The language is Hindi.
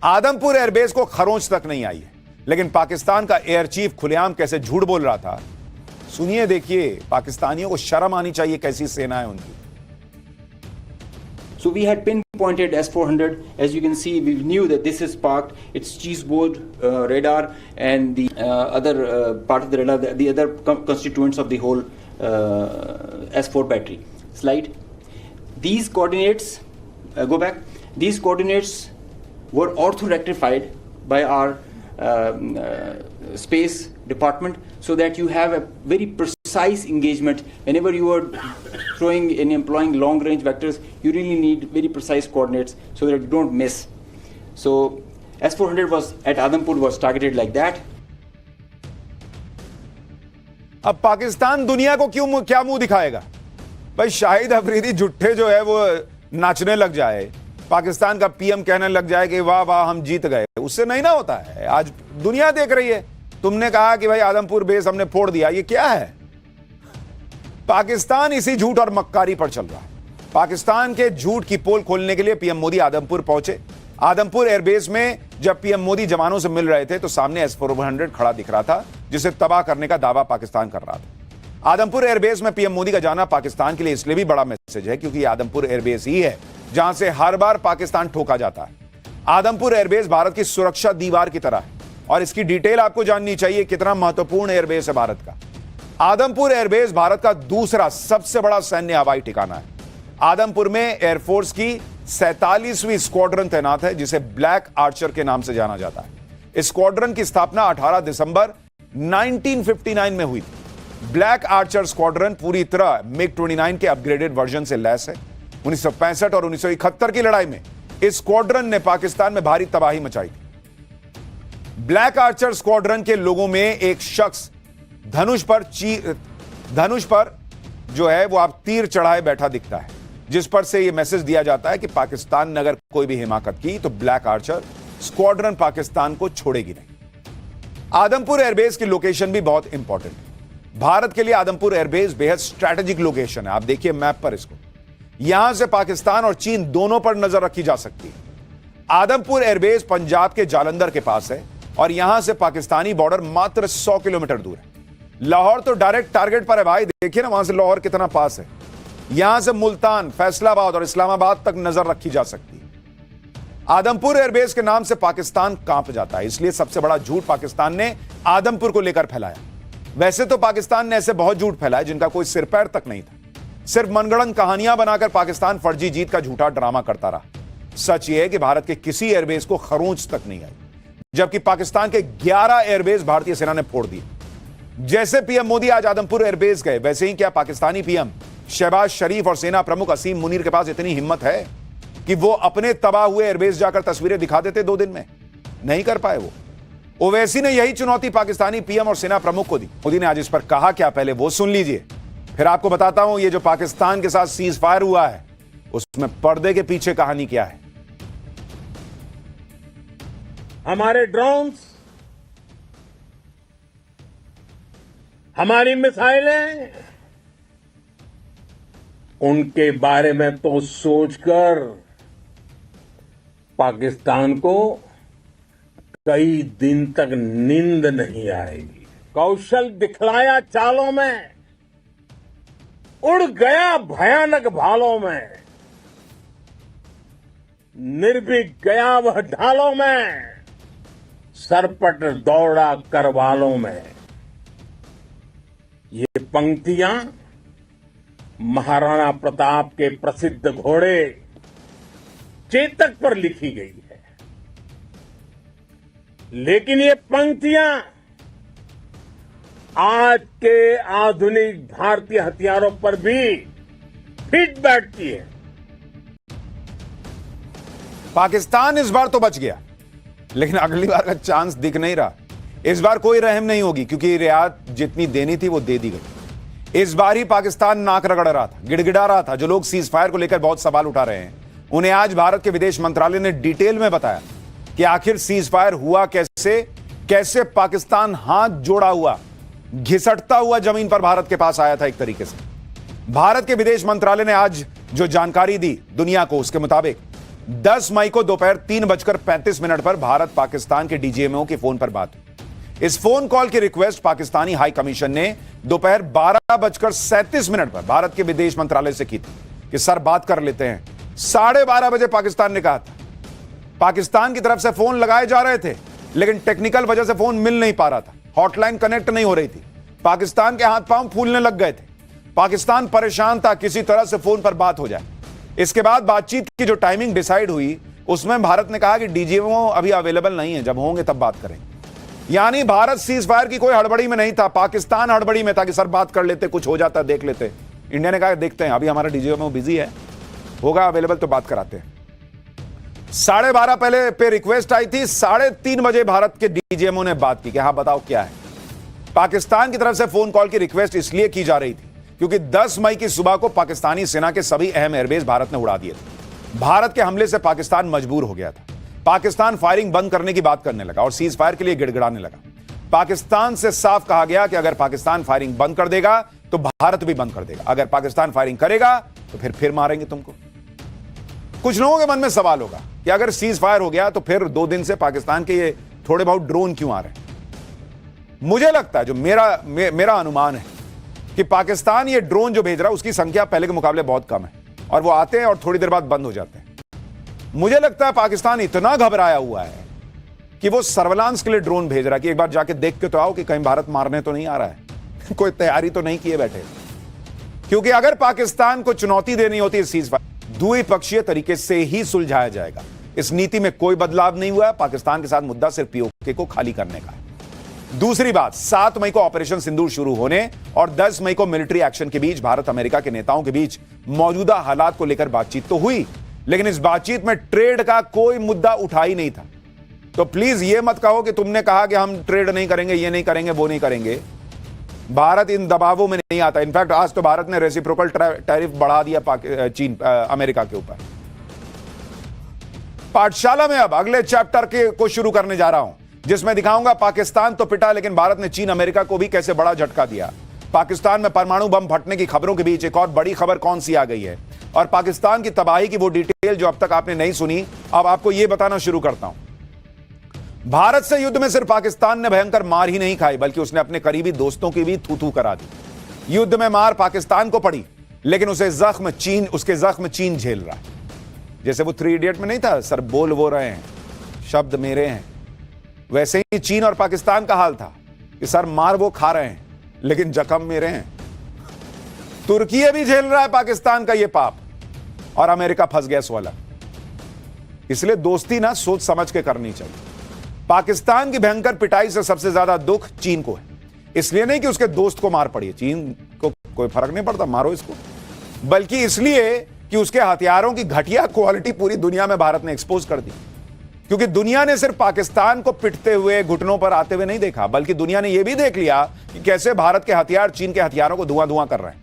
आदमपुर एयरबेस को खरोंच तक नहीं आई है, लेकिन पाकिस्तान का एयर चीफ खुलेआम कैसे झूठ बोल रहा था, सुनिए, देखिए। पाकिस्तानियों को शर्म आनी चाहिए, कैसी सेना है उनकी। So we had pinpointed S-400. As you can see, we knew that this is parked. It's cheeseboard radar and the other part of the radar, the other constituents of the whole S4 battery. Slide. These coordinates, go back. These coordinates were ortho-rectified by our space department, so that you have a very precise engagement. Whenever you are throwing and employing long range vectors, you really need very precise coordinates so that you don't miss. So S-400 was at Adampur was targeted like that. अब पाकिस्तान दुनिया को क्या मुंह दिखाएगा भाई? शाहिद अफरीदी जुट्ठे जो है वो नाचने लग जाए, पाकिस्तान का पीएम कहने लग जाए कि वाह वाह हम जीत गए, उससे नहीं ना होता है। आज दुनिया देख रही है। तुमने कहा कि भाई आदमपुर बेस हमने फोड़ दिया, ये क्या है? पाकिस्तान इसी झूठ और मक्कारी पर चल रहा है। पाकिस्तान के झूठ की पोल खोलने के लिए पीएम मोदी आदमपुर पहुंचे। आदमपुर एयरबेस में जब पीएम मोदी जवानों से मिल रहे थे तो सामने S-400 खड़ा दिख रहा था, जिसे तबाह करने का दावा पाकिस्तान कर रहा था। आदमपुर एयरबेस में पीएम मोदी का जाना पाकिस्तान के लिए इसलिए भी बड़ा मैसेज है क्योंकि आदमपुर एयरबेस ही है जहां से हर बार पाकिस्तान ठोका जाता है। आदमपुर एयरबेस भारत की सुरक्षा दीवार की तरह है और इसकी डिटेल आपको जाननी चाहिए, कितना महत्वपूर्ण एयरबेस है भारत का। आदमपुर एयरबेस भारत का दूसरा सबसे बड़ा सैन्य हवाई ठिकाना है। आदमपुर में एयरफोर्स की 47वीं स्क्वाड्रन तैनात है, जिसे ब्लैक आर्चर के नाम से जाना जाता है। इस स्क्वाड्रन की स्थापना 18 दिसंबर 1959 में हुई थी। ब्लैक आर्चर स्क्वाड्रन पूरी तरह MiG-29 के अपग्रेडेड वर्जन से लैस है। 1965 और 1971 की लड़ाई में इस स्क्वाड्रन ने पाकिस्तान में भारी तबाही मचाई थी। ब्लैक आर्चर स्क्वाड्रन के लोगों में एक शख्स धनुष पर जो है वो आप तीर चढ़ाए बैठा दिखता है, जिस पर से ये मैसेज दिया जाता है कि पाकिस्तान ने अगर कोई भी हिमाकत की तो ब्लैक आर्चर स्क्वाड्रन पाकिस्तान को छोड़ेगी नहीं। आदमपुर एयरबेस की लोकेशन भी बहुत इंपॉर्टेंट है। भारत के लिए आदमपुर एयरबेस बेहद स्ट्रैटेजिक लोकेशन है। आप देखिए मैप पर इसको, यहां से पाकिस्तान और चीन दोनों पर नजर रखी जा सकती है। आदमपुर एयरबेस पंजाब के जालंधर के पास है और यहां से पाकिस्तानी बॉर्डर मात्र 100 किलोमीटर दूर है। लाहौर तो डायरेक्ट टारगेट पर है भाई, देखिए ना वहां से लाहौर कितना पास है। यहां से मुल्तान, फैसलाबाद और इस्लामाबाद तक नजर रखी जा सकती है। आदमपुर एयरबेस के नाम से पाकिस्तान कांप जाता है, इसलिए सबसे बड़ा झूठ पाकिस्तान ने आदमपुर को लेकर फैलाया। वैसे तो पाकिस्तान ने ऐसे बहुत झूठ फैलाए जिनका कोई सिर पैर तक नहीं था। सिर्फ मनगढ़ंत कहानियां बनाकर पाकिस्तान फर्जी जीत का झूठा ड्रामा करता रहा। सच यह है कि भारत के किसी एयरबेस को खरोंच तक नहीं आई, जबकि पाकिस्तान के 11 एयरबेस भारतीय सेना ने फोड़ दिए। जैसे पीएम मोदी आज आदमपुर एयरबेस गए, वैसे ही क्या पाकिस्तानी पीएम शहबाज शरीफ और सेना प्रमुख असीम मुनीर के पास इतनी हिम्मत है कि वो अपने तबाह हुए एयरबेस जाकर तस्वीरें दिखा देते 2 दिन में? नहीं कर पाए वो। ओवैसी ने यही चुनौती पाकिस्तानी पीएम और सेना प्रमुख को दी। मोदी ने आज इस पर कहा क्या, पहले वो सुन लीजिए, फिर आपको बताता हूं ये जो पाकिस्तान के साथ सीज फायर हुआ है उसमें पर्दे के पीछे कहानी क्या है। हमारे ड्रोन्स, हमारी मिसाइलें, उनके बारे में तो सोचकर पाकिस्तान को कई दिन तक नींद नहीं आएगी। कौशल दिखलाया चालों में, उड़ गया भयानक भालों में, निर्भीक गया वह ढालों में, सरपट दौड़ा करवालों में। ये पंक्तियां महाराणा प्रताप के प्रसिद्ध घोड़े चेतक पर लिखी गई है, लेकिन ये पंक्तियां आज के आधुनिक भारतीय हथियारों पर भी फिट बैठती है। पाकिस्तान इस बार तो बच गया, लेकिन अगली बार का चांस दिख नहीं रहा। इस बार कोई रहम नहीं होगी क्योंकि रियायत जितनी देनी थी वो दे दी गई। इस बार ही पाकिस्तान नाक रगड़ रहा था, गिड़गिड़ा रहा था। जो लोग सीज फायर को लेकर बहुत सवाल उठा रहे हैं, उन्हें आज भारत के विदेश मंत्रालय ने डिटेल में बताया कि आखिर सीज फायर हुआ कैसे, कैसे पाकिस्तान हाथ जोड़ा हुआ, घिसटता हुआ जमीन पर भारत के पास आया था। एक तरीके से भारत के विदेश मंत्रालय ने आज जो जानकारी दी दुनिया को, उसके मुताबिक 10 मई को दोपहर 3:35 पर भारत पाकिस्तान के डीजीएमओ के फोन पर बात हुई। इस फोन कॉल की रिक्वेस्ट पाकिस्तानी हाई कमीशन ने दोपहर 12:37 पर भारत के विदेश मंत्रालय से की थी कि सर बात कर लेते हैं। 12:30 बजे पाकिस्तान ने कहा था। पाकिस्तान की तरफ से फोन लगाए जा रहे थे, लेकिन टेक्निकल वजह से फोन मिल नहीं पा रहा था, हॉटलाइन कनेक्ट नहीं हो रही थी। पाकिस्तान के हाथ पांव फूलने लग गए थे। पाकिस्तान परेशान था किसी तरह से फोन पर बात हो जाए। इसके बाद बातचीत की जो टाइमिंग डिसाइड हुई, उसमें भारत ने कहा कि डीजीएमओ अभी अवेलेबल नहीं है, जब होंगे तब बात करें। यानी भारत सीज फायर की कोई हड़बड़ी में नहीं था, पाकिस्तान हड़बड़ी में था कि सर बात कर लेते, कुछ हो जाता देख लेते। इंडिया ने कहा देखते हैं, अभी हमारा डीजीएमओ बिजी है, होगा अवेलेबल तो बात कराते हैं। 12:30 पहले पे रिक्वेस्ट आई थी। 3:30 बजे भारत के डीजीएमओ ने बात की कि हाँ बताओ क्या है। पाकिस्तान की तरफ से फोन कॉल की रिक्वेस्ट इसलिए की जा रही थी क्योंकि 10 मई की सुबह को पाकिस्तानी सेना के सभी अहम एयरबेस भारत ने उड़ा दिए थे। भारत के हमले से पाकिस्तान मजबूर हो गया था। पाकिस्तान फायरिंग बंद करने की बात करने लगा और सीज फायर के लिए गिड़गिड़ाने लगा। पाकिस्तान से साफ कहा गया कि अगर पाकिस्तान फायरिंग बंद कर देगा तो भारत भी बंद कर देगा। अगर पाकिस्तान फायरिंग करेगा तो फिर मारेंगे तुमको। कुछ लोगों के मन में सवाल होगा कि अगर सीज फायर हो गया तो फिर 2 दिन से पाकिस्तान के ये थोड़े बहुत ड्रोन क्यों आ रहे हैं। मुझे लगता है, जो मेरा अनुमान है कि पाकिस्तान ये ड्रोन जो भेज रहा है उसकी संख्या पहले के मुकाबले बहुत कम है और वो आते हैं और थोड़ी देर बाद बंद हो जाते हैं। मुझे लगता है पाकिस्तान इतना घबराया हुआ है कि वो सर्वेलांस के लिए ड्रोन भेज रहा है कि एक बार जाके देख के तो आओ कि कहीं भारत मारने तो नहीं आ रहा है, कोई तैयारी तो नहीं किए बैठे। क्योंकि अगर पाकिस्तान को चुनौती देनी होती है सीज फायर, द्विपक्षीय तरीके से ही सुलझाया जाएगा। इस नीति में कोई बदलाव नहीं हुआ है। पाकिस्तान के साथ मुद्दा सिर्फ पीओके को खाली करने का है। दूसरी बात, 7 मई को ऑपरेशन सिंदूर शुरू होने और 10 मई को मिलिट्री एक्शन के बीच भारत अमेरिका के नेताओं के बीच मौजूदा हालात को लेकर बातचीत तो हुई, लेकिन इस बातचीत में ट्रेड का कोई मुद्दा उठा ही नहीं था। तो प्लीज ये मत कहो कि तुमने कहा कि हम ट्रेड नहीं करेंगे, ये नहीं करेंगे, वो नहीं करेंगे। भारत इन दबावों में नहीं आता। इनफैक्ट आज तो भारत ने रेसिप्रोकल टैरिफ बढ़ा दिया चीन अमेरिका के ऊपर। पाठशाला में अब अगले चैप्टर को शुरू करने जा रहा हूं, जिसमें दिखाऊंगा पाकिस्तान तो पिटा, लेकिन भारत ने चीन अमेरिका को भी कैसे बड़ा झटका दिया। पाकिस्तान में परमाणु बम फटने की खबरों के बीच एक और बड़ी खबर कौन सी आ गई है, और पाकिस्तान की तबाही की वो डिटेल जो अब तक आपने नहीं सुनी, अब आपको यह बताना शुरू करता हूं। भारत से युद्ध में सिर्फ पाकिस्तान ने भयंकर मार ही नहीं खाई, बल्कि उसने अपने करीबी दोस्तों की भी थू करा दी। युद्ध में मार पाकिस्तान को पड़ी, लेकिन उसके जख्म चीन झेल रहा है। जैसे वो 3 इडियट में नहीं था, सर बोल वो रहे हैं, शब्द मेरे हैं, वैसे ही चीन और पाकिस्तान का हाल था कि सर मार वो खा रहे हैं, लेकिन जख्म मेरे हैं। तुर्की भी झेल रहा है पाकिस्तान का ये पाप, और अमेरिका फंस गया सोलह। इसलिए दोस्ती ना सोच समझ के करनी चाहिए। पाकिस्तान की भयंकर पिटाई से सबसे ज्यादा दुख चीन को है। इसलिए नहीं कि उसके दोस्त को मार पड़ी है, चीन को कोई फर्क नहीं पड़ता, मारो इसको, बल्कि इसलिए कि उसके हथियारों की घटिया क्वालिटी पूरी दुनिया में भारत ने एक्सपोज कर दी। क्योंकि दुनिया ने सिर्फ पाकिस्तान को पिटते हुए, घुटनों पर आते हुए नहीं देखा, बल्कि दुनिया ने यह भी देख लिया कि कैसे भारत के हथियार चीन के हथियारों को धुआं कर रहे हैं।